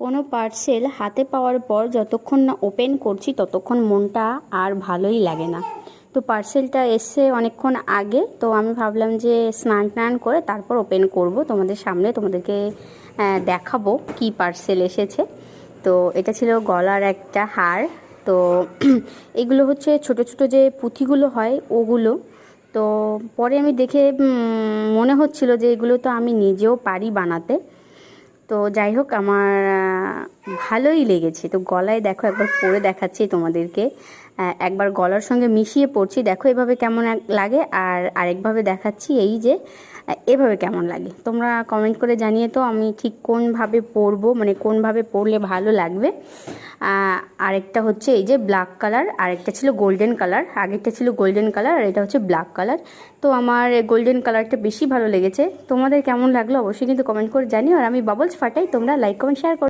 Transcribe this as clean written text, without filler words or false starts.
কোনো পার্সেল হাতে পাওয়ার পর যতক্ষণ না ওপেন করছি ততক্ষণ মনটা আর ভালোই লাগে না। তো পার্সেলটা এসে অনেকক্ষণ আগে, তো আমি ভাবলাম যে স্নান টান করে তারপর ওপেন করব, তোমাদের সামনে তোমাদেরকে দেখাবো কি পার্সেল এসেছে। তো এটা ছিল গলার একটা হার। তো এগুলো হচ্ছে ছোট ছোট যে পুঁথিগুলো হয় ওগুলো। তো পরে আমি দেখে মনে হচ্ছিল যে এগুলো তো আমি নিজেও পারি বানাতে। তো যাই হোক, আমার ভালোই লেগেছে। তো গলায় দেখো, একবার পরে দেখাচ্ছি তোমাদেরকে। একবার গলার সঙ্গে মিশিয়ে পরছি, দেখো এভাবে কেমন লাগে, আর আরেকভাবে দেখাচ্ছি এই যে এভাবে কেমন লাগে। তোমরা কমেন্ট করে জানিয়ে তো আমি ঠিক কোনভাবে পরবো, মানে কোনভাবে পরলে ভালো লাগবে। আরেকটা হচ্ছে এই যে ব্ল্যাক কালার, আরেকটা ছিল গোল্ডেন কালার। আগেরটা ছিল গোল্ডেন কালার আর এটা হচ্ছে ব্ল্যাক কালার। তো আমার গোল্ডেন কালারটা বেশি ভালো লেগেছে। তোমাদের কেমন লাগলো অবশ্যই কিন্তু কমেন্ট করে জানিও। আর আমি বাবলস ফাটাই, তোমরা লাইক কমেন্ট শেয়ার করো।